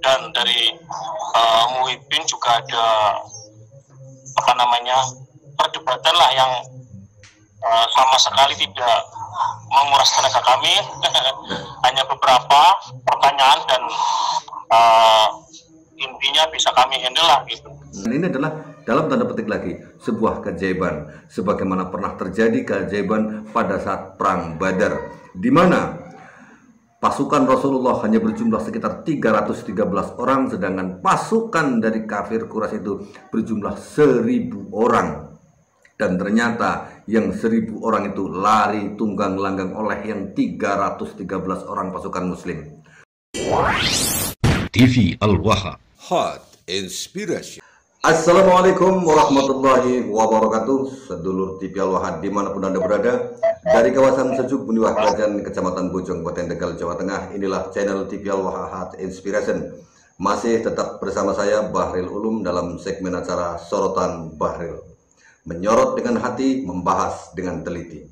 dan dari Muhyiddin juga ada perdebatan lah yang sama sekali tidak menguras tenaga kami. Hanya beberapa pertanyaan dan intinya bisa kami handle lah gitu. Dan ini adalah dalam tanda petik lagi sebuah keajaiban, sebagaimana pernah terjadi keajaiban pada saat perang Badar, di mana pasukan Rasulullah hanya berjumlah sekitar 313 orang, sedangkan pasukan dari kafir Quraisy itu berjumlah 1000 orang. Dan ternyata yang 1000 orang itu lari tunggang langgang oleh yang 313 orang pasukan muslim. TV Al-Waha, Hot Inspiration. Assalamualaikum warahmatullahi wabarakatuh. Sedulur TV Al-Waha dimanapun Anda berada, dari kawasan Sejuk Buniwah Kerajaan Kecamatan Bojong, Kabupaten Tegal, Jawa Tengah. Inilah channel TV Al-Waha Hot Inspiration. Masih tetap bersama saya Bahril Ulum dalam segmen acara Sorotan Bahril. Menyorot dengan hati, membahas dengan teliti.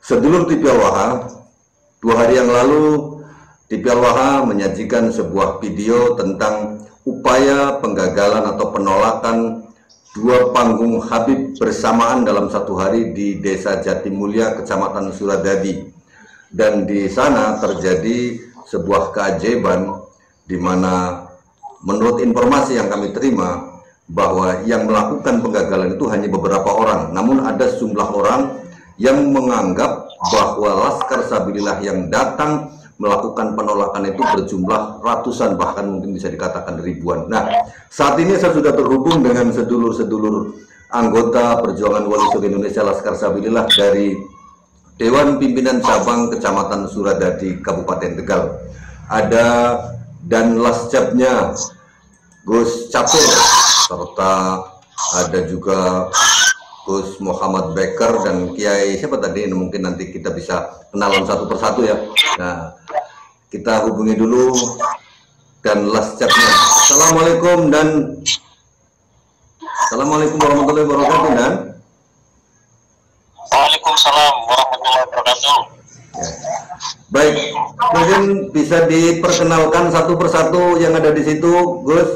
Sedulur TV Al-Waha, 2 hari yang lalu TV Al-Waha menyajikan sebuah video tentang upaya penggagalan atau penolakan 2 panggung Habib bersamaan dalam 1 hari di Desa Jatimulya, Kecamatan Suradadi. Dan di sana terjadi sebuah keajaiban di mana menurut informasi yang kami terima bahwa yang melakukan penggagalan itu hanya beberapa orang, namun ada sejumlah orang yang menganggap bahwa Laskar Sabilillah yang datang melakukan penolakan itu berjumlah ratusan, bahkan mungkin bisa dikatakan ribuan. Nah, saat ini saya sudah terhubung dengan sedulur-sedulur anggota Perjuangan Wali Songo Indonesia Laskar Sabilillah dari Dewan Pimpinan Cabang Kecamatan Suradadi, Kabupaten Tegal. Ada dan Lascapnya Gus Catur, serta ada juga Gus Muhammad Beker dan Kiai siapa tadi, mungkin nanti kita bisa kenalan satu persatu ya. Nah, kita hubungi dulu dan Lascapnya. Assalamualaikum warahmatullahi wabarakatuh. Dan Waalaikumsalam warahmatullahi wabarakatuh. ya. Baik, mungkin bisa diperkenalkan satu persatu yang ada di situ, Gus.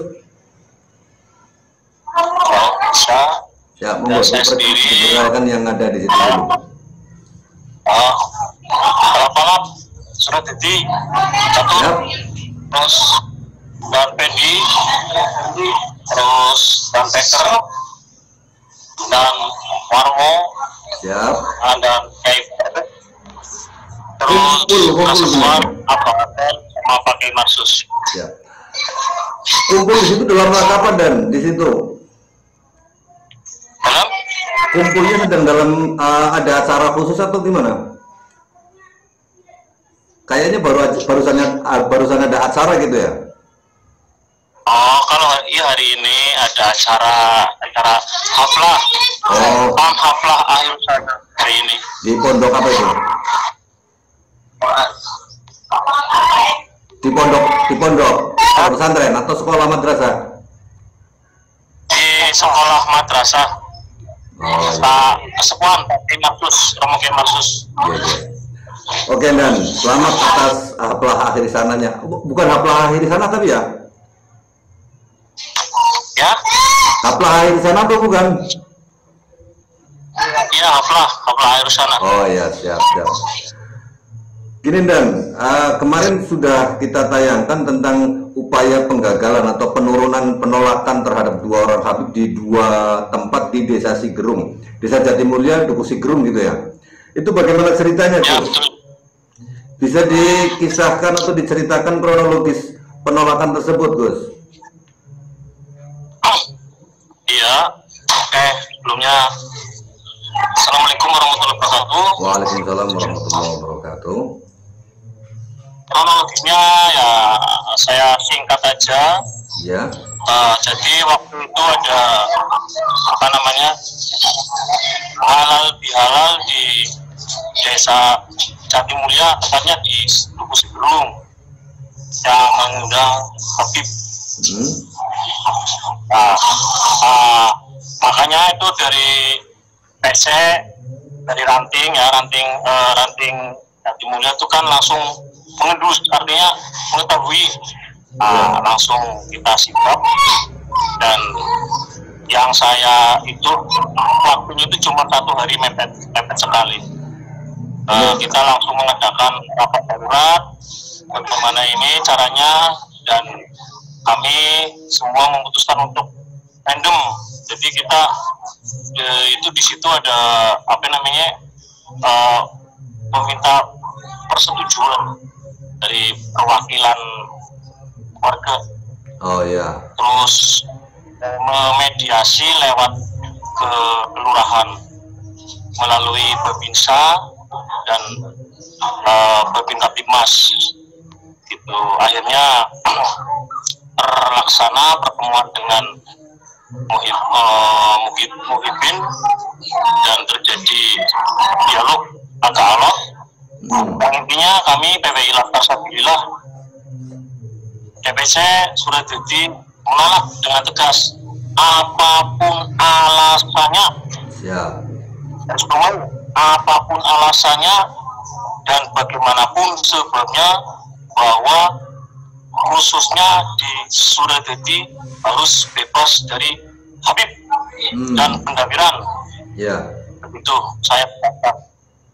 Bisa. Ya, monggo diperkenalkan yang ada di situ dulu. Apalah Suradadi, Catur, Ya. terus dan Pendi, terus dan Beker, dan Warmo, Siap. dan Kiai, terus Kasuar, sama pakai Marsus. Siap. Kumpul di situ dalam rangka apa, Dan? Di situ Dalam kumpulnya sedang dalam ada acara khusus atau gimana? Kayaknya barusan ada acara gitu ya. kalau hari ini ada acara haflah. Haflah akhir sana hari ini. Di pondok apa itu? Di pondok pesantren atau sekolah madrasah? Di sekolah madrasah. Sepuan Romo Marsus. Iya. Oke, Dan, selamat atas haflah akhir sananya. Bukan haflah akhir sana tapi ya? Ya? Haflah akhir sana atau bukan? Iya, haflah akhir sana. Oh ya, siap. Gini, Dan, kemarin sudah kita tayangkan tentang upaya penggagalan atau penurunan penolakan terhadap 2 orang Habib di 2 tempat di Desa Sigerung, Desa Jatimulya, Duku Sigerung gitu ya. Itu bagaimana ceritanya, Gus? Ya, betul. Bisa dikisahkan atau diceritakan kronologis penolakan tersebut, Gus? Iya. Oke, sebelumnya Assalamualaikum warahmatullahi wabarakatuh. Waalaikumsalam warahmatullahi wabarakatuh. Kronologisnya ya saya singkat aja. Ya. Jadi waktu itu ada halal bihalal di Desa Jatimulya, tepatnya di Duku Sigerung, yang mengundang Habib. makanya itu dari PC, dari ranting mulia itu kan langsung mengendus, artinya mengetahui. Langsung kita siap, dan yang saya itu waktunya itu cuma 1 hari mepet sekali. Kita langsung mengadakan rapat darurat, bagaimana ini caranya, dan kami semua memutuskan untuk random. Jadi kita itu di situ ada meminta persetujuan dari perwakilan warga. Oh ya. Terus memediasi lewat ke kelurahan melalui Babinsa dan Babin Kaptimas. Gitu. Akhirnya terlaksana pertemuan dengan Muhibin dan terjadi dialog agak alot. Intinya kami PPI Laskar Sabilillah DPC Suradadi menolak dengan tegas apapun alasannya. Apapun alasannya dan bagaimanapun sebabnya, bahwa khususnya di Suradadi harus bebas dari Habib dan pendabiran. Begitu saya katakan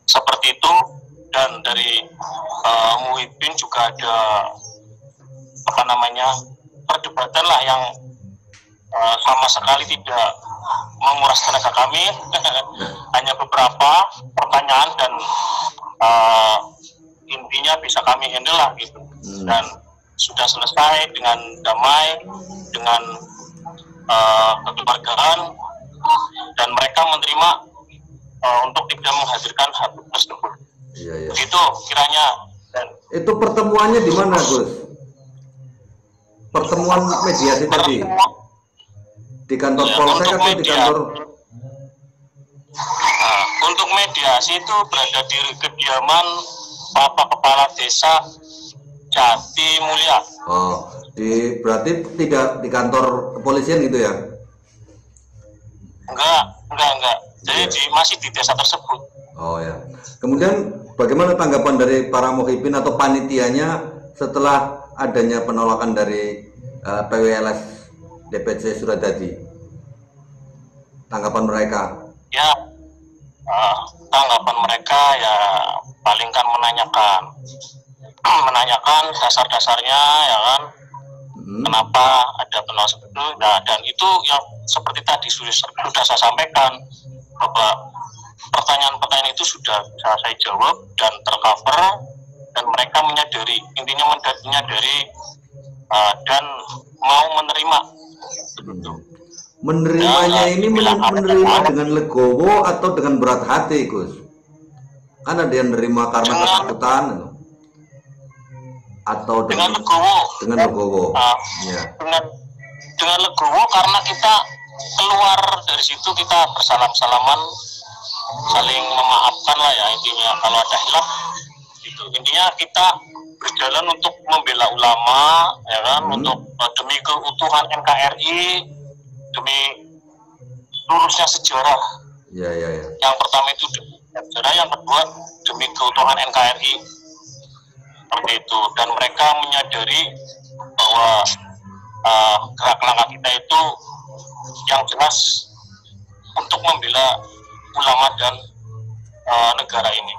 seperti itu. Dan dari Muhibin juga ada perdebatan lah yang sama sekali tidak menguras tenaga kami. Hanya beberapa pertanyaan dan intinya bisa kami handle lah gitu. Dan sudah selesai dengan damai, dengan kekeluargaan, dan mereka menerima untuk tidak menghadirkan Habib tersebut. Begitu kiranya. Dan itu pertemuannya di mana, Gus? Pertemuan mediasi tadi di kantor Polsek atau di kantor? Untuk mediasi itu berada di kediaman Bapak Kepala Desa Jati Mulia. Berarti tidak di kantor kepolisian gitu ya? Enggak. Jadi masih di desa tersebut. Oh ya. Kemudian bagaimana tanggapan dari para muhibin atau panitianya setelah adanya penolakan dari PWLS DPC Suradadi? Tanggapan mereka? Ya, tanggapan mereka ya paling kan menanyakan dasar-dasarnya, ya kan? Kenapa ada penolakan seperti itu? Nah, dan itu yang seperti tadi sudah saya sampaikan, bahwa pertanyaan-pertanyaan itu sudah saya jawab dan tercover, dan mereka menyadari, intinya menyadari dan mau menerima. Menerimanya ini menerima dengan legowo atau dengan berat hati, Gus? Kan ada yang menerima karena ketakutan atau dengan legowo. Dengan legowo. Dengan legowo karena kita keluar dari situ, kita bersalam-salaman, saling memaafkan lah ya intinya. Kalau ada hilaf itu intinya kita berjalan untuk membela ulama, ya kan, untuk demi keutuhan NKRI, demi lurusnya sejarah. Yang pertama itu demi sejarah, yang kedua demi keutuhan NKRI, seperti itu. Dan mereka menyadari bahwa gerak langkah kita itu yang jelas untuk membela ulama dan negara ini.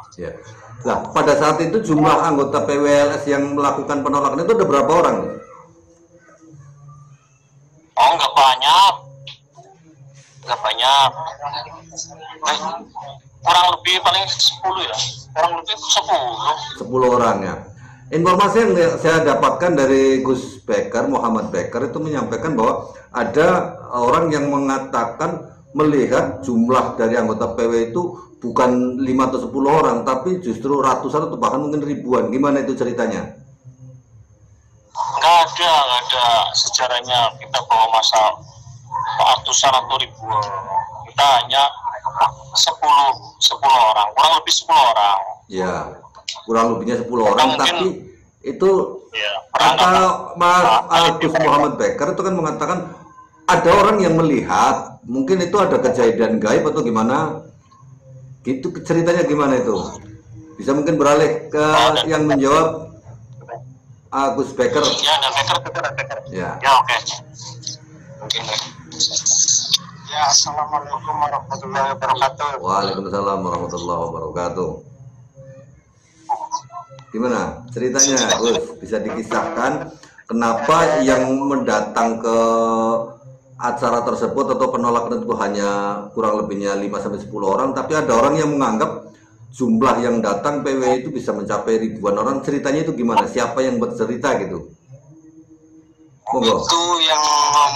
Nah, pada saat itu jumlah anggota PWLS yang melakukan penolakan itu ada berapa orang? Nggak banyak. Kurang lebih paling 10 ya. Kurang lebih 10 orang ya. Informasi yang saya dapatkan dari Gus Becker, Muhammad Becker, itu menyampaikan bahwa ada orang yang mengatakan melihat jumlah dari anggota PW itu bukan 5 atau 10 orang, tapi justru ratusan atau bahkan mungkin ribuan. Gimana itu ceritanya? Nggak ada sejarahnya kita bawa masa ratusan atau ribuan. Kita hanya 10 orang, kurang lebih 10 orang. Ya, kurang lebihnya 10 orang, tapi itu kata Mas Agus Muhammad Becker itu kan mengatakan ada orang yang melihat mungkin itu ada kejadian gaib atau gimana? Gitu ceritanya gimana itu? Bisa mungkin beralih ke yang menjawab Gus Becker. Ya, ada Becker. Ya. Ya, oke. Mungkin. Ya, assalamualaikum warahmatullahi wabarakatuh. Waalaikumsalam warahmatullahi wabarakatuh. Gimana ceritanya, Gus? Bisa dikisahkan kenapa yang mendatang ke acara tersebut atau penolakan itu hanya kurang lebihnya 5-10 orang, tapi ada orang yang menganggap jumlah yang datang PW itu bisa mencapai ribuan orang. Ceritanya itu gimana? Siapa yang bercerita gitu? Monggo. Itu yang ngomong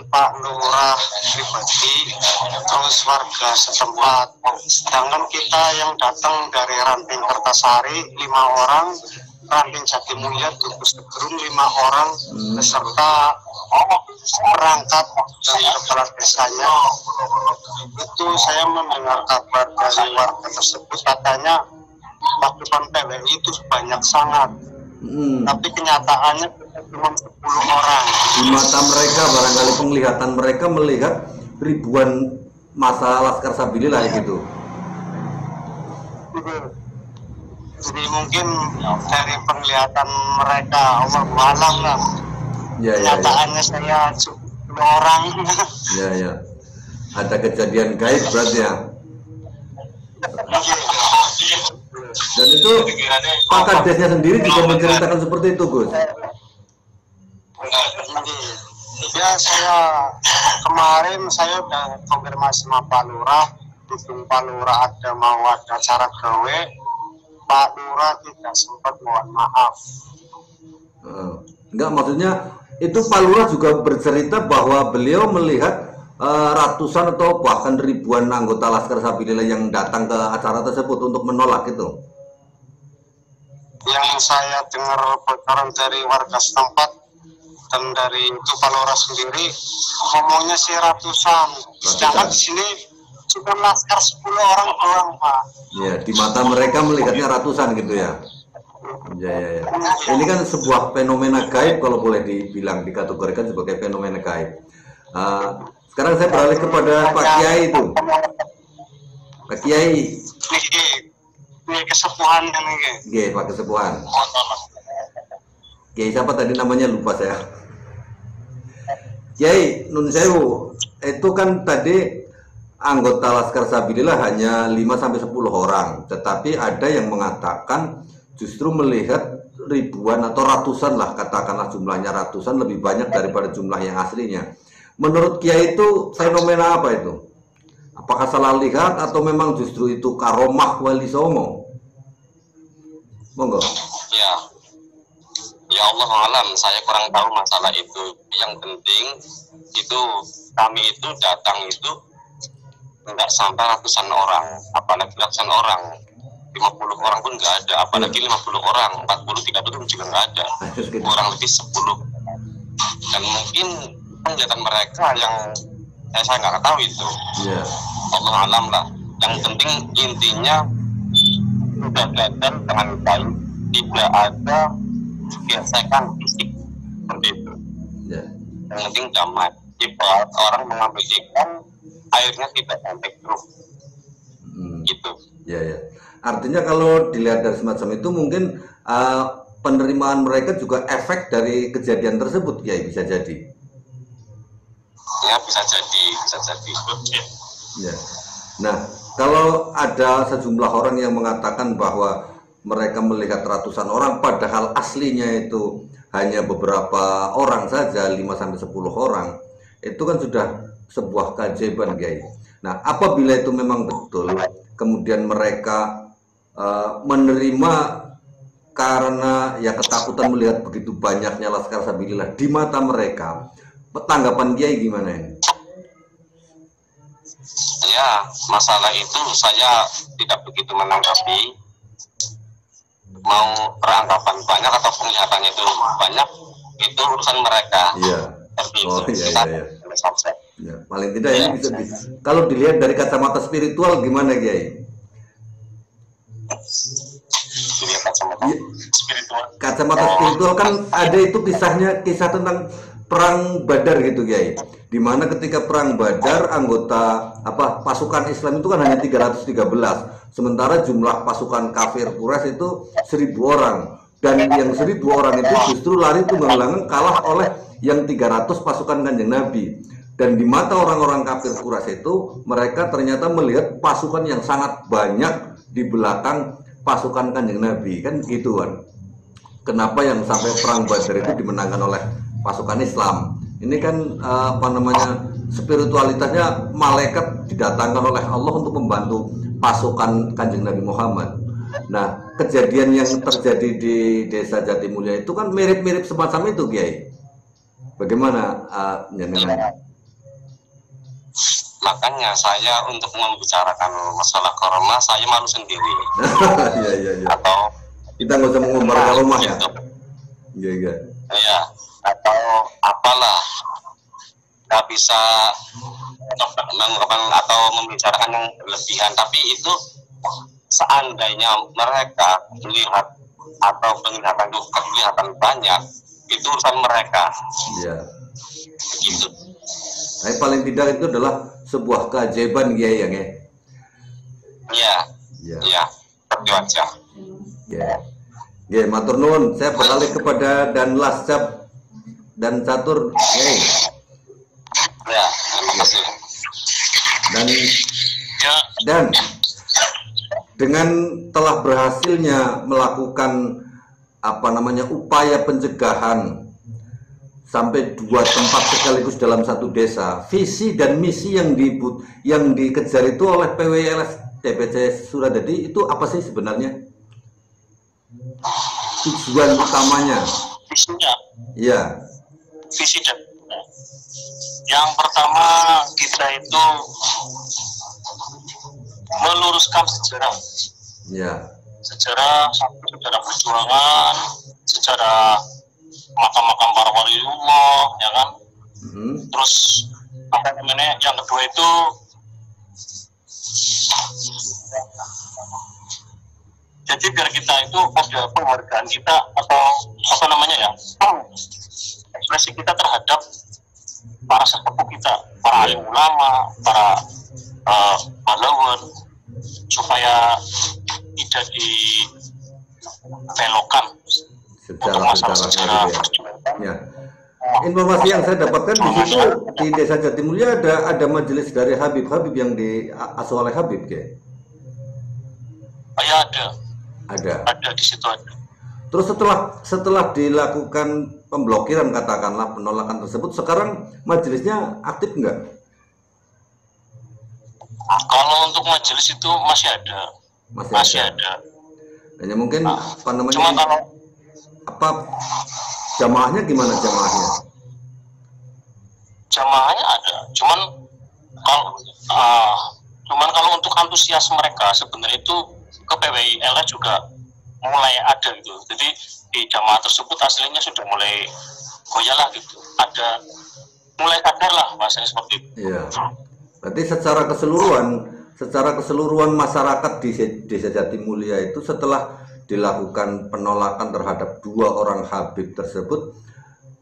Pak Lurah pribadi, terus warga setempat. Sedangkan kita yang datang dari Ranting Kertasari 5 orang, Ranting Jatimulya Tugu Segerung 5 orang, beserta perangkat dari kepala desanya. Itu saya mendengar kabar dari warga tersebut, katanya pasukan PWI itu banyak sangat. Tapi kenyataannya cuma 10 orang. Di mata mereka, barangkali penglihatan mereka melihat ribuan masa Laskar Sabilillah gitu. Jadi mungkin dari penglihatan mereka, Allah alam lah. Kenyataannya saya 10 orang. Ya. Ada kejadian gaib berarti ya. Dan itu Pak Kadesnya sendiri juga menceritakan seperti itu, Gus. Ya, saya kemarin saya udah konfirmasi sama Pak Lurah, dukung Pak Lurah mau ada acara gawe, Pak Lurah tidak sempat, mohon maaf. Enggak, maksudnya itu Pak Lurah juga bercerita bahwa beliau melihat ratusan atau bahkan ribuan anggota Laskar Sabilillah yang datang ke acara tersebut untuk menolak itu. Yang saya dengar bocoran dari warga setempat dan dari itu Pak Lurah sendiri ngomongnya sih ratusan. Sedangkan di sini cuma Laskar 10 orang doang, Pak. Ya, di mata mereka melihatnya ratusan gitu ya. Ya. Ini kan sebuah fenomena gaib kalau boleh dibilang, dikategorikan sebagai fenomena gaib. Sekarang saya beralih kepada Pak Kiai itu. Pak Kiai. Ini kesepuhan kan ini. Oke, Pak Kesepuhan. Kiai siapa tadi namanya, lupa saya. Kiai Nun Sewu, itu kan tadi anggota Laskar Sabilillah hanya 5-10 orang, tetapi ada yang mengatakan justru melihat ribuan atau ratusan lah, katakanlah jumlahnya ratusan, lebih banyak daripada jumlah yang aslinya. Menurut Kiai itu fenomena apa itu? Apakah salah lihat atau memang justru itu karomah Wali Songo? Monggo. Ya Allah alam, saya kurang tahu masalah itu. Yang penting itu kami itu datang itu tidak sampai ratusan orang, apalagi ratusan orang. 50 orang pun nggak ada, apalagi 50 orang, 40, 30 juga nggak ada. Kurang lebih 10. Dan mungkin penglihatan mereka yang saya nggak tahu itu. Allah alam lah. Yang penting intinya sudah kelihatan dengan baik, tidak ada gesekan fisik seperti itu. Yang penting damai. Ibarat orang mengambil ikan, airnya tidak sampai keruh. Gitu. Ya. Artinya kalau dilihat dari semacam itu mungkin penerimaan mereka juga efek dari kejadian tersebut, ya bisa jadi. Ya bisa jadi. Ya. Nah, kalau ada sejumlah orang yang mengatakan bahwa mereka melihat ratusan orang, padahal aslinya itu hanya beberapa orang saja, 5-10 orang, itu kan sudah sebuah keajaiban, Kiai. Nah, apabila itu memang betul, kemudian mereka menerima karena ya ketakutan melihat begitu banyaknya Laskar Sabilillah di mata mereka, tanggapan Kiai gimana ini? Ya, masalah itu saya tidak begitu menanggapi. Mau peranggapan banyak atau penglihatannya itu banyak, itu urusan mereka. Iya. Ya, paling tidak ini bisa kalau dilihat dari kacamata spiritual gimana, Kiai? Kacamata spiritual. Kacamata spiritual kan ada itu kisah tentang perang Badar gitu Kiai. Dimana ketika perang Badar anggota pasukan Islam itu kan hanya 313, sementara jumlah pasukan kafir Quraisy itu 1000 orang, dan yang 1000 orang itu justru lari tunggang-langgang kalah oleh yang 300 pasukan Kanjeng Nabi. Dan di mata orang-orang kafir Quraisy itu, mereka ternyata melihat pasukan yang sangat banyak di belakang pasukan Kanjeng Nabi, kan gitu kan. Kenapa yang sampai perang Badar itu dimenangkan oleh pasukan Islam? Ini kan spiritualitasnya malaikat didatangkan oleh Allah untuk membantu pasukan Kanjeng Nabi Muhammad. Nah, kejadian yang terjadi di Desa Jatimulya itu kan mirip-mirip semacam itu, Kiai. Bagaimana Makanya saya untuk membicarakan masalah corona saya malu sendiri. Iya. Atau kita nggak usah mengumbar ke rumah ya. Iya. Iya. Atau apalah, nggak bisa atau membicarakan yang berlebihan. Tapi itu seandainya mereka melihat atau penglihatan itu kelihatan banyak, itu urusan mereka. Iya. Gitu. Tapi paling tidak itu adalah sebuah keajaiban Kiai ya, Iya, seperti aja. Ya, matur nuwun. Saya beralih kepada Dan Lascap dan Catur, Kiai. Ya, terima kasih. Dan dengan telah berhasilnya melakukan upaya pencegahan sampai 2 tempat sekaligus dalam satu desa, visi dan misi yang dikejar itu oleh PWLS DPC Suradadi itu apa sih sebenarnya? Tujuan utamanya? Visinya? Iya. Visi dan yang pertama kita itu meluruskan sejarah. Iya. Sejarah perjuangan, sejarah makam-makam para waliullah, ya kan. Terus yang kedua itu jadi biar kita itu ada penghargaan kita atau ekspresi kita terhadap para sepupu kita, para alim ulama, para pahlawan, supaya tidak dibelokkan untuk masalah sejarah. Ya. Informasi yang saya dapatkan di situ di Desa Jatimulya ada majelis dari Habib yang diasuh oleh Habib, ya? Ya, ada. Ada di situ ada. Terus setelah dilakukan pemblokiran, katakanlah penolakan tersebut, sekarang majelisnya aktif enggak? Kalau untuk majelis itu masih ada. Masih ada. Hanya mungkin cuma kalau jamaahnya gimana jamaahnya? Jamaahnya ada. Cuman kalau untuk antusias mereka sebenarnya itu ke PWILS juga mulai ada gitu. Jadi di jamaah tersebut aslinya sudah mulai goyah gitu. Ada mulai sadar lah bahasanya seperti itu. Iya. Berarti secara keseluruhan masyarakat di Desa Jatimulya itu setelah dilakukan penolakan terhadap 2 orang Habib tersebut,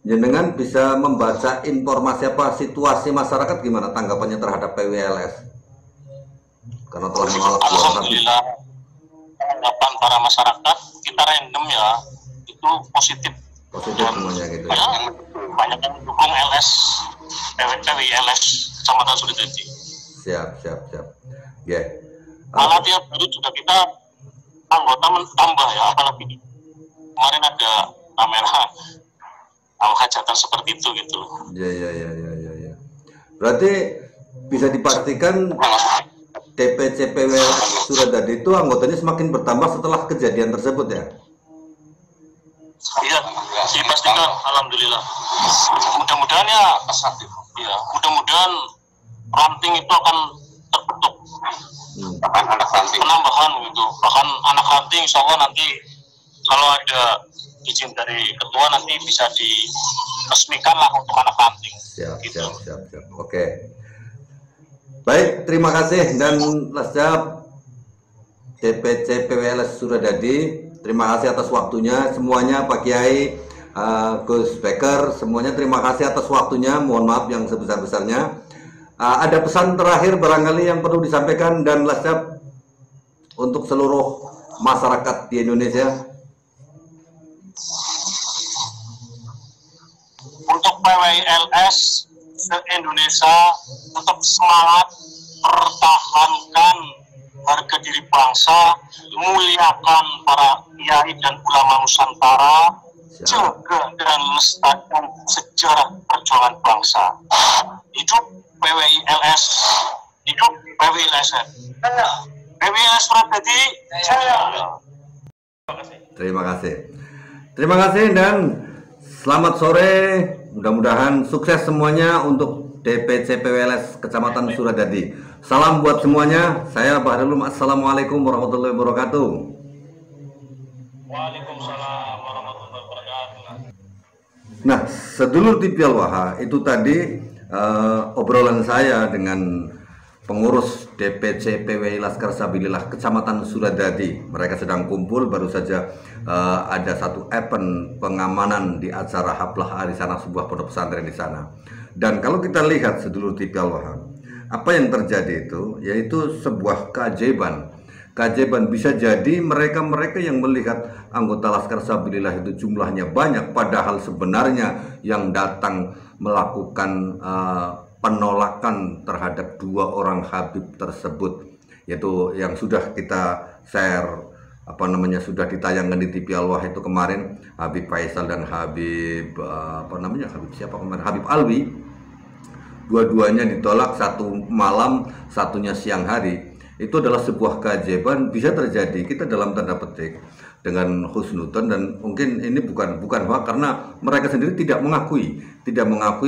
jenengan bisa membaca informasi situasi masyarakat gimana tanggapannya terhadap PWLS karena telah menolak 2 orang Habib. Alhamdulillah, tanggapan para masyarakat kita random ya, itu positif semuanya gitu ya. Banyak yang mendukung PWLS Kecamatan Suradadi. Siap. Ya. Malah tiap hari juga kita anggota mentambah ya, apalagi kemarin ada kamera hajatan seperti itu gitu. Ya. Berarti bisa dipastikan DPC PWLS Suradadi itu anggotanya semakin bertambah setelah kejadian tersebut ya? Iya, dipastikan. Alhamdulillah. Mudah-mudahan mudah-mudahan ranting itu akan terbentuk. Anak ranting. Penambahan gitu. Bahkan anak ranting insya Allah nanti kalau ada izin dari ketua nanti bisa diresmikan lah untuk anak ranting. Siap. Oke. Baik, terima kasih dan Lascap DPC PWLS Suradadi. Terima kasih atas waktunya semuanya, Pak Kiai, Gus Becker, semuanya terima kasih atas waktunya. Mohon maaf yang sebesar-besarnya. Ada pesan terakhir barangkali yang perlu disampaikan dan last-up untuk seluruh masyarakat di Indonesia. Untuk PWILS se-Indonesia tetap semangat, pertahankan harga diri bangsa, muliakan para kiai dan ulama Nusantara, jaga dan lestarikan sejarah perjuangan bangsa. Hidup PWILS, hidup PWILS. PWILS Pradadi, jaya. Terima kasih. Terima kasih dan selamat sore. Mudah-mudahan sukses semuanya untuk DPC PWILS Kecamatan Suradadi. Salam buat semuanya. Saya Bahrul. Assalamualaikum warahmatullahi wabarakatuh. Waalaikumsalam warahmatullahi wabarakatuh. Nah, sedulur TV Al-Waha, itu tadi obrolan saya dengan pengurus DPC PWI Laskar Sabilillah Kecamatan Suradadi. Mereka sedang kumpul, baru saja ada satu event pengamanan di acara Haflah Arisana sebuah pondok pesantren di sana. Dan kalau kita lihat sedulur TV Al-Waha, apa yang terjadi itu yaitu sebuah keajaiban. Keajaiban bisa jadi mereka-mereka yang melihat anggota Laskar Sabilillah itu jumlahnya banyak, padahal sebenarnya yang datang melakukan penolakan terhadap dua orang Habib tersebut, yaitu yang sudah kita share, sudah ditayangkan di TV Al-Waha itu kemarin, Habib Faisal dan Habib Habib Alwi. Dua-duanya ditolak, satu malam, satunya siang hari. Itu adalah sebuah keajaiban, bisa terjadi, kita dalam tanda petik dengan husnudzon, dan mungkin ini bukan hoax karena mereka sendiri tidak mengakui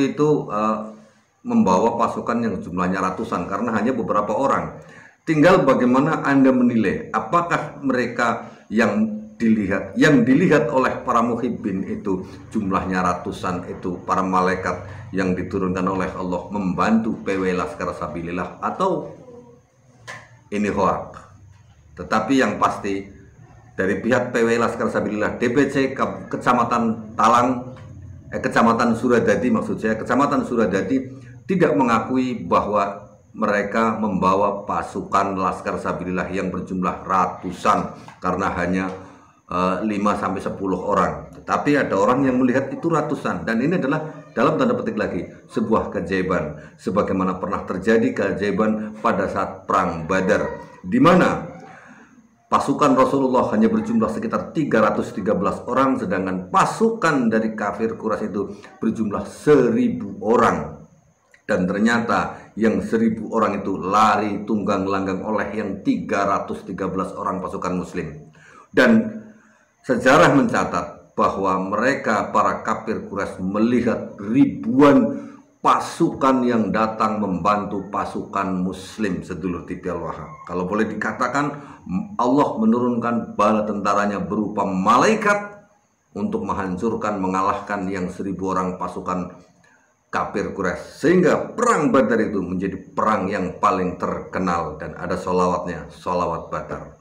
itu membawa pasukan yang jumlahnya ratusan, karena hanya beberapa orang. Tinggal bagaimana Anda menilai apakah mereka yang dilihat oleh para muhibbin itu jumlahnya ratusan, itu para malaikat yang diturunkan oleh Allah membantu PW Laskar Sabilillah, atau ini hoax. Tetapi yang pasti dari pihak PW Laskar Sabilillah DPC Kecamatan Kecamatan Suradadi, Kecamatan Suradadi tidak mengakui bahwa mereka membawa pasukan Laskar Sabilillah yang berjumlah ratusan, karena hanya 5-10 orang. Tetapi ada orang yang melihat itu ratusan, dan ini adalah dalam tanda petik lagi sebuah keajaiban, sebagaimana pernah terjadi keajaiban pada saat perang Badar, di mana pasukan Rasulullah hanya berjumlah sekitar 313 orang, sedangkan pasukan dari kafir Quraisy itu berjumlah 1000 orang. Dan ternyata yang 1000 orang itu lari tunggang langgang oleh yang 313 orang pasukan muslim. Dan sejarah mencatat bahwa mereka, para kafir Quraisy, melihat ribuan pasukan yang datang membantu pasukan muslim, sedulur TV Al-Waha. Kalau boleh dikatakan, Allah menurunkan bala tentaranya berupa malaikat untuk menghancurkan, mengalahkan yang 1000 orang pasukan kafir Quraisy, sehingga perang Badar itu menjadi perang yang paling terkenal dan ada sholawatnya, sholawat Badar.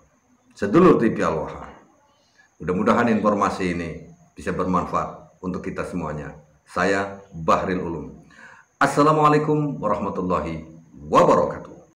Sedulur TV Al-Waha, mudah-mudahan informasi ini bisa bermanfaat untuk kita semuanya. Saya Bahril Ulum. Assalamualaikum warahmatullahi wabarakatuh.